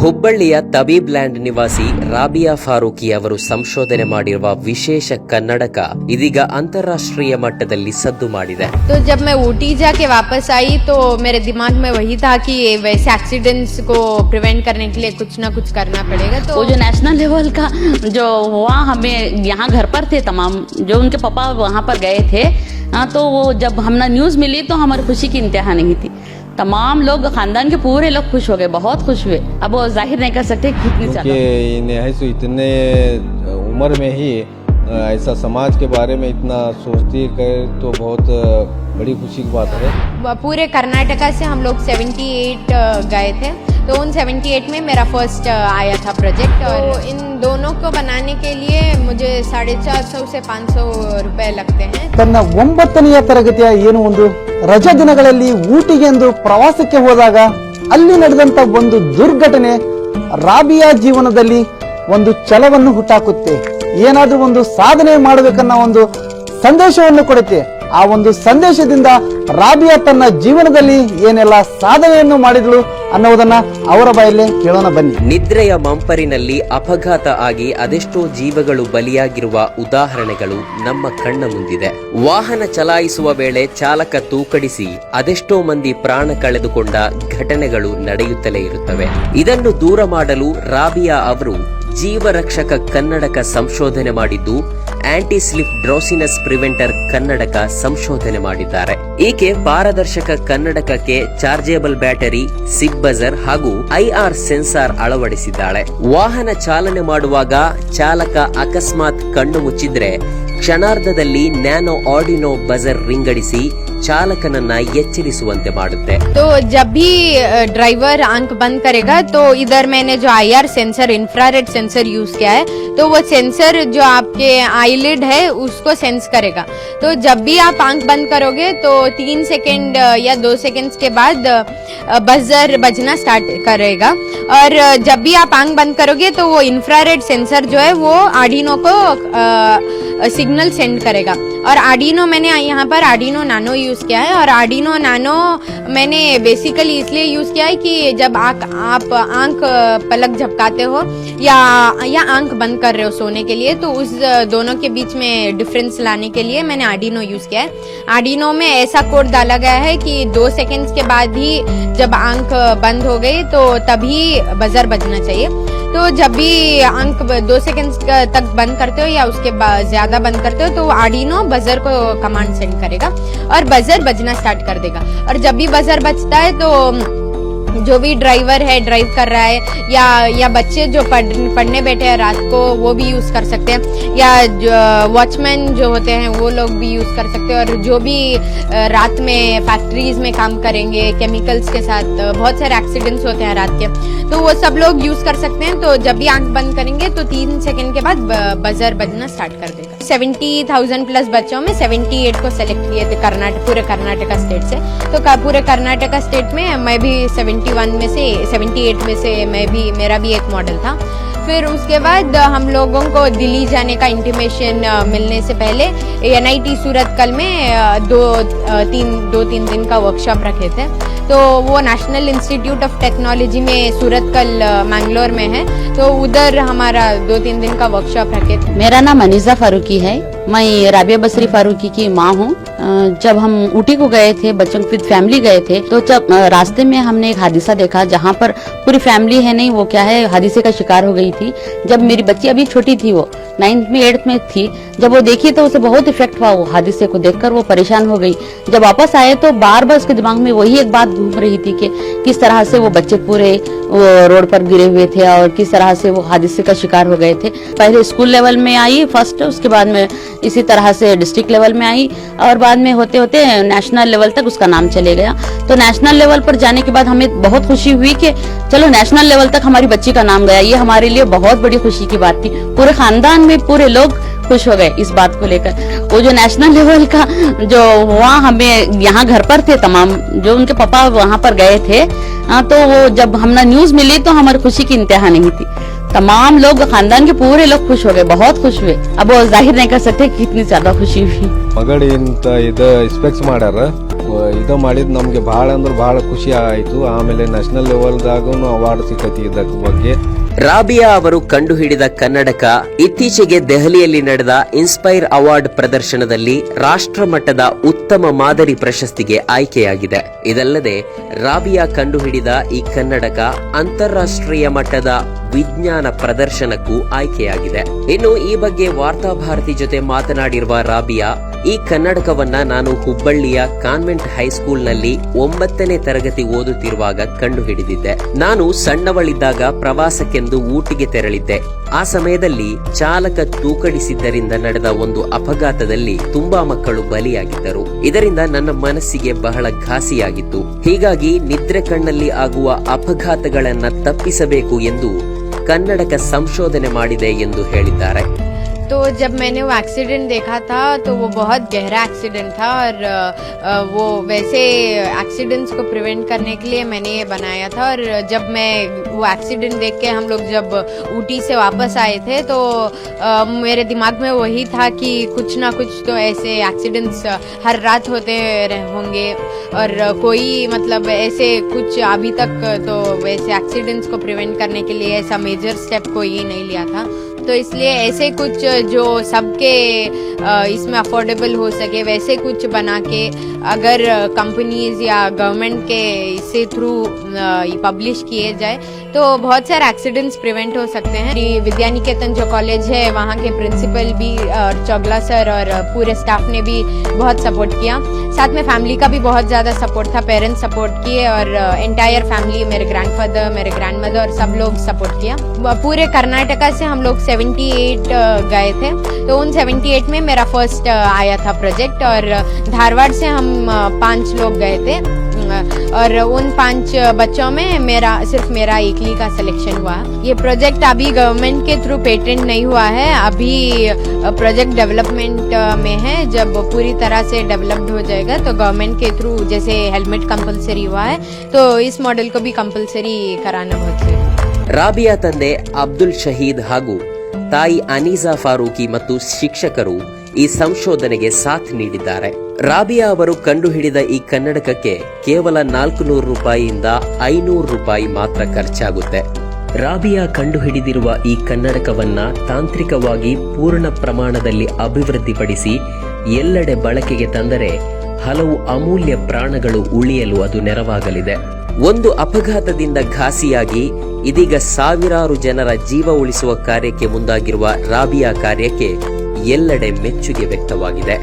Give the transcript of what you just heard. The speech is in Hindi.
ಹುಬ್ಬಳ್ಳಿಯ ತಬೀಬ್ ಲ್ಯಾಂಡ್ ನಿವಾಸಿ ರಾಬಿಯಾ ಫಾರೂಕಿ ಅವರು ಸಂಶೋಧನೆ ಮಾಡಿರುವ ವಿಶೇಷ ಕನ್ನಡಕ ಇದೀಗ ಅಂತಾರಾಷ್ಟ್ರೀಯ ಮಟ್ಟದಲ್ಲಿ ಸದ್ದು ಮಾಡಿದೆ. तो जब मैं ऊटी जाके वापस आई तो मेरे दिमाग में वही था कि वैसे एक्सीडेंट्स को प्रिवेंट करने के लिए कुछ ना कुछ करना पड़ेगा. तो वो जो नेशनल लेवल का जो हुआ, हमें यहाँ घर पर थे तमाम, जो उनके पापा वहाँ पर गए थे, तो वो जब हमने न्यूज मिली तो हमारी खुशी की इंतहा नहीं थी. तमाम लोग, खानदान के पूरे लोग खुश हो गए, बहुत खुश हुए. अब वो जाहिर नहीं कर सकते कितनी ज्यादा. इतने उम्र में ही ऐसा समाज के बारे में इतना सोचती है तो बहुत बड़ी खुशी की बात है. पूरे कर्नाटका से हम लोग 78 गए थे, तो उन 78 में मेरा फर्स्ट आया था प्रोजेक्ट. और इन दोनों को बनाने के लिए मुझे 450 से 500 रुपए लगते हैं. ತನ್ನ 9ನೇ ತರಗತಿಯ ಏನು ಒಂದು ರಜಾ ದಿನಗಳಲ್ಲಿ ಊಟಿಗೆಂದು ಪ್ರವಾಸಕ್ಕೆ ಹೋದಾಗ ಅಲ್ಲಿ ನಡೆದಂತ ಒಂದು ದುರ್ಘಟನೆ ರಾಬಿಯಾ ಜೀವನದಲ್ಲಿ ಒಂದು ಛಲವನ್ನು ಹುಟ್ಟಾಕುತ್ತೆ. ಏನಾದ್ರೂ ಒಂದು ಸಾಧನೆ ಮಾಡಬೇಕನ್ನ ಒಂದು ಸಂದೇಶವನ್ನು ಕೊಡುತ್ತೆ. ಆ ಒಂದು ಸಂದೇಶದಿಂದ ರಾಬಿಯಾ ತನ್ನ ಜೀವನದಲ್ಲಿ ಏನೆಲ್ಲ ಸಾಧನೆಯನ್ನು ಮಾಡಿದಳು ಅನ್ನೋದನ್ನ ಅವರ ಬಾಯಲ್ಲೇ ಕೇಳೋಣ ಬನ್ನಿ. ನಿದ್ರೆಯ ಮಂಪರಿನಲ್ಲಿ ಅಪಘಾತ ಆಗಿ ಅದೆಷ್ಟೋ ಜೀವಗಳು ಬಲಿಯಾಗಿರುವ ಉದಾಹರಣೆಗಳು ನಮ್ಮ ಕಣ್ಣ ಮುಂದಿದೆ. ವಾಹನ ಚಲಾಯಿಸುವ ವೇಳೆ ಚಾಲಕ ತೂಕಡಿಸಿ ಅದೆಷ್ಟೋ ಮಂದಿ ಪ್ರಾಣ ಕಳೆದುಕೊಂಡ ಘಟನೆಗಳು ನಡೆಯುತ್ತಲೇ ಇರುತ್ತವೆ. ಇದನ್ನು ದೂರ ಮಾಡಲು ರಾಬಿಯಾ ಅವರು ಜೀವರಕ್ಷಕ ಕನ್ನಡಕ ಸಂಶೋಧನೆ ಮಾಡಿದ್ದು ಆಂಟಿ ಸ್ಲಿಪ್ ಡ್ರೋಸಿನಸ್ ಪ್ರಿವೆಂಟರ್ ಕನ್ನಡಕ ಸಂಶೋಧನೆ ಮಾಡಿದ್ದಾರೆ. ಈಕೆ ಪಾರದರ್ಶಕ ಕನ್ನಡಕಕ್ಕೆ ಚಾರ್ಜೇಬಲ್ ಬ್ಯಾಟರಿ, ಸಿಗ್ ಬಜರ್ ಹಾಗೂ ಐಆರ್ ಸೆನ್ಸಾರ್ ಅಳವಡಿಸಿದ್ದಾಳೆ. ವಾಹನ ಚಾಲನೆ ಮಾಡುವಾಗ ಚಾಲಕ ಅಕಸ್ಮಾತ್ ಕಣ್ಣು ಮುಚ್ಚಿದ್ರೆ ಕ್ಷಣಾರ್ಧದಲ್ಲಿ ನ್ಯಾನೋ ಆರ್ಡಿನೋ ಬಜರ್ ರಿಂಗಡಿಸಿ चालकनನ್ನ ಎಚ್ಚರಿಸುವಂತೆ ಮಾಡುತ್ತೆ. तो जब भी ड्राइवर आंख बंद करेगा तो इधर मैंने जो IR sensor, infrared sensor use किया है, तो वो सेंसर जो आपके आईलिड है उसको सेंस करेगा. तो जब भी आप आंख बंद करोगे तो 3 सेकेंड या 2 सेकेंड्स के बाद बजर बजना स्टार्ट करेगा. और जब भी आप आंख बंद करोगे तो वो इंफ्रारेड सेंसर जो है वो आर्डिनो को सिग्नल सेंड करेगा. और आर्डिनो मैंने यहाँ पर आर्डिनो नानो यूज किया है. और आर्डिनो नानो मैंने बेसिकली इसलिए यूज किया है कि जब आप आंख पलक झपकाते हो या आंख बंद कर रहे हो सोने के लिए, तो उस दोनों के बीच में डिफरेंस लाने के लिए मैंने आर्डिनो यूज किया है. आर्डिनो में ऐसा कोड डाला गया है कि 2 सेकेंड्स के बाद ही जब आंख बंद हो गई तो तभी बजर बजना चाहिए. तो जब भी आंख 2 सेकेंड तक बंद करते हो या उसके ज्यादा बंद करते हो तो आर्डिनो बजर को कमांड सेंड करेगा और बजर बजना स्टार्ट कर देगा. और जब भी बजर बजता है तो जो भी ड्राइवर है, ड्राइव कर रहा है, या बच्चे जो पढ़ने बैठे हैं रात को, वो भी यूज कर सकते हैं. या वॉचमैन जो होते हैं वो लोग भी यूज कर सकते हैं. और जो भी रात में फैक्ट्रीज में काम करेंगे केमिकल्स के साथ, बहुत सारे एक्सीडेंट्स होते हैं रात के, तो वो सब लोग यूज कर सकते हैं. तो जब भी आंख बंद करेंगे तो 3 सेकंड के बाद बजर बजना स्टार्ट कर देगा. 70,000 प्लस बच्चों में 78 को सेलेक्ट किए थे पूरे कर्नाटका स्टेट से. तो पूरे कर्नाटका स्टेट में मैं भी 78 में से मेरा भी एक मॉडल था. फिर उसके बाद हम लोगों को दिल्ली जाने का इंटीमेशन मिलने से पहले NIT सूरतकल में 2-3 दिन का वर्कशॉप रखे थे. तो वो नेशनल इंस्टीट्यूट ऑफ टेक्नोलॉजी में सूरतकल मैंगलोर में है, तो उधर हमारा 2-3 दिन का वर्कशॉप रखे थे. मेरा नाम अनीजा फारूकी है. मैं राबिया बसरी फारूकी की माँ हूँ. जब हम ऊटी को गए थे, बच्चों के फैमिली गए थे, तो जब रास्ते में हमने एक हादसा देखा जहाँ पर पूरी फैमिली है नहीं, वो क्या है, हादसे का शिकार हो गई थी. जब मेरी बच्ची अभी छोटी थी, वो 9th में 8th में थी, जब वो देखी तो उसे बहुत इफेक्ट हुआ. वो हादसे को देखकर वो परेशान हो गई. जब वापस आए तो बार बार उसके दिमाग में वही एक बात घूम रही थी कि किस तरह से वो बच्चे पूरे रोड पर गिरे हुए थे और किस तरह से वो हादसे का शिकार हो गए थे. पहले स्कूल लेवल में आई फर्स्ट, उसके बाद में इसी तरह से डिस्ट्रिक्ट लेवल में आई और बाद में होते होते नेशनल लेवल तक उसका नाम चले गया. तो नेशनल लेवल पर जाने के बाद हमें बहुत खुशी हुई कि चलो नेशनल लेवल तक हमारी बच्ची का नाम गया. ये हमारे लिए बहुत बड़ी खुशी की बात थी. पूरे खानदान में पूरे लोग खुश हो गए इस बात को लेकर. वो जो नेशनल लेवल का जो हुआ, हमें यहाँ घर पर थे तमाम, जो उनके पापा वहाँ पर गए थे, तो वो जब हमने न्यूज मिली तो हमारी खुशी की इंतहा नहीं थी. तमाम लोग, खानदान के पूरे लोग खुश हो गए, बहुत खुश हुए. अब वो जाहिर नहीं कर सकते कितनी ज्यादा खुशी हुई. ಮಗಳಿಂತ ಇದು ಸ್ಪೆಕ್ಸ್ ಮಾಡ್ಯಾರ ಇದು ಮಾಡಿದ್ದು ನಮಗೆ ಭಾಳ ಅಂದ್ರೆ ಭಾಳ ಖುಷಿ ಆಯಿತು. ಆಮೇಲೆ ನ್ಯಾಷನಲ್ ಲೆವೆಲ್ದಾಗೂ ಅವಾರ್ಡ್ ಸಿಕ್ಕೈತಿ ಇದಕ್ಕೆ ಬಗ್ಗೆ. ರಾಬಿಯಾ ಅವರು ಕಂಡುಹಿಡಿದ ಕನ್ನಡಕ ಇತ್ತೀಚೆಗೆ ದೆಹಲಿಯಲ್ಲಿ ನಡೆದ ಇನ್ಸ್ಪೈರ್ ಅವಾರ್ಡ್ ಪ್ರದರ್ಶನದಲ್ಲಿ ರಾಷ್ಟ್ರ ಮಟ್ಟದ ಉತ್ತಮ ಮಾದರಿ ಪ್ರಶಸ್ತಿಗೆ ಆಯ್ಕೆಯಾಗಿದೆ. ಇದಲ್ಲದೆ ರಾಬಿಯಾ ಕಂಡುಹಿಡಿದ ಈ ಕನ್ನಡಕ ಅಂತಾರಾಷ್ಟ್ರೀಯ ಮಟ್ಟದ ವಿಜ್ಞಾನ ಪ್ರದರ್ಶನಕ್ಕೂ ಆಯ್ಕೆಯಾಗಿದೆ. ಇನ್ನು ಈ ಬಗ್ಗೆ ವಾರ್ತಾಭಾರತಿ ಜೊತೆ ಮಾತನಾಡಿರುವ ರಾಬಿಯಾ, ಈ ಕನ್ನಡಕವನ್ನ ನಾನು ಹುಬ್ಬಳ್ಳಿಯ ಕಾನ್ವೆಂಟ್ ಹೈಸ್ಕೂಲ್ನಲ್ಲಿ 9ನೇ ತರಗತಿ ಓದುತ್ತಿರುವಾಗ ಕಂಡುಹಿಡಿದಿದ್ದೆ. ನಾನು ಸಣ್ಣವಳಿದ್ದಾಗ ಪ್ರವಾಸಕ್ಕೆಂದು ಊಟಿಗೆ ತೆರಳಿದ್ದೆ. ಆ ಸಮಯದಲ್ಲಿ ಚಾಲಕ ತೂಕಡಿಸಿದ್ದರಿಂದ ನಡೆದ ಒಂದು ಅಪಘಾತದಲ್ಲಿ ತುಂಬಾ ಮಕ್ಕಳು ಬಲಿಯಾಗಿದ್ದರು. ಇದರಿಂದ ನನ್ನ ಮನಸ್ಸಿಗೆ ಬಹಳ ಘಾಸಿಯಾಗಿತ್ತು. ಹೀಗಾಗಿ ನಿದ್ರೆ ಕಣ್ಣಲ್ಲಿ ಆಗುವ ಅಪಘಾತಗಳನ್ನ ತಪ್ಪಿಸಬೇಕು ಎಂದು ಕನ್ನಡಕ ಸಂಶೋಧನೆ ಮಾಡಿದೆ ಎಂದು ಹೇಳಿದ್ದಾರೆ. तो जब मैंने वो एक्सीडेंट देखा था तो वो बहुत गहरा एक्सीडेंट था और वो वैसे एक्सीडेंट्स को प्रिवेंट करने के लिए मैंने ये बनाया था. और जब मैं वो एक्सीडेंट देख के हम लोग जब ऊटी से वापस आए थे तो मेरे दिमाग में वही था कि कुछ ना कुछ तो ऐसे एक्सीडेंट्स हर रात होते होंगे और कोई मतलब ऐसे कुछ अभी तक तो वैसे एक्सीडेंट्स को प्रिवेंट करने के लिए ऐसा मेजर स्टेप कोई नहीं लिया था. तो इसलिए ऐसे कुछ जो सबके इसमें अफोर्डेबल हो सके वैसे कुछ बना के अगर कंपनीज या गवर्नमेंट के इससे थ्रू पब्लिश किए जाए तो बहुत सारे एक्सीडेंट्स प्रिवेंट हो सकते हैं. विद्यानिकेतन जो कॉलेज है वहाँ के प्रिंसिपल भी और चौगला सर और पूरे स्टाफ ने भी बहुत सपोर्ट किया. साथ में फैमिली का भी बहुत ज़्यादा सपोर्ट था. पेरेंट्स सपोर्ट किए और एंटायर फैमिली, मेरे ग्रैंडफादर, मेरे ग्रैंडमदर, सब लोग सपोर्ट किया. पूरे कर्नाटका से हम लोग 78 गए थे. तो उन 78 में मेरा फर्स्ट आया था प्रोजेक्ट और धारवाड़ से हम 5 लोग गए थे और उन 5 बच्चों में सिर्फ मेरा एकली का सिलेक्शन हुआ. ये प्रोजेक्ट अभी गवर्नमेंट के थ्रू पेटेंट नहीं हुआ है, अभी प्रोजेक्ट डेवलपमेंट में है. जब पूरी तरह से डेवलप्ड हो जाएगा तो गवर्नमेंट के थ्रू जैसे हेलमेट कंपलसरी हुआ है तो इस मॉडल को भी कंपलसरी कराना बहुत जरूरी. ರಾಬಿಯಾ ತಂದೆ ಅಬ್ದುಲ್ ಶಹೀದ್ ಹಾಗೂ ತಾಯಿ ಅನೀಸಾ ಫಾರೂಕಿ ಮತ್ತು ಶಿಕ್ಷಕರು ಈ ಸಂಶೋಧನೆಗೆ ಸಾಥ್ ನೀಡಿದ್ದಾರೆ. ರಾಬಿಯಾ ಅವರು ಕಂಡುಹಿಡಿದ ಈ ಕನ್ನಡಕಕ್ಕೆ ಕೇವಲ 400 ರೂಪಾಯಿಯಿಂದ 500 ರೂಪಾಯಿ ಮಾತ್ರ ಖರ್ಚಾಗುತ್ತೆ. ರಾಬಿಯಾ ಕಂಡುಹಿಡಿದಿರುವ ಈ ಕನ್ನಡಕವನ್ನ ತಾಂತ್ರಿಕವಾಗಿ ಪೂರ್ಣ ಪ್ರಮಾಣದಲ್ಲಿ ಅಭಿವೃದ್ಧಿಪಡಿಸಿ ಎಲ್ಲೆಡೆ ಬಳಕೆಗೆ ತಂದರೆ ಹಲವು ಅಮೂಲ್ಯ ಪ್ರಾಣಗಳು ಉಳಿಯಲು ಅದು ನೆರವಾಗಲಿದೆ. ಒಂದು ಅಪಘಾತದಿಂದ ಘಾಸಿಯಾಗಿ ಇದೀಗ ಸಾವಿರಾರು ಜನರ ಜೀವ ಉಳಿಸುವ ಕಾರ್ಯಕ್ಕೆ ಮುಂದಾಗಿರುವ ರಾಬಿಯಾ ಕಾರ್ಯಕ್ಕೆ ಎಲ್ಲೆಡೆ ಮೆಚ್ಚುಗೆ ವ್ಯಕ್ತವಾಗಿದೆ.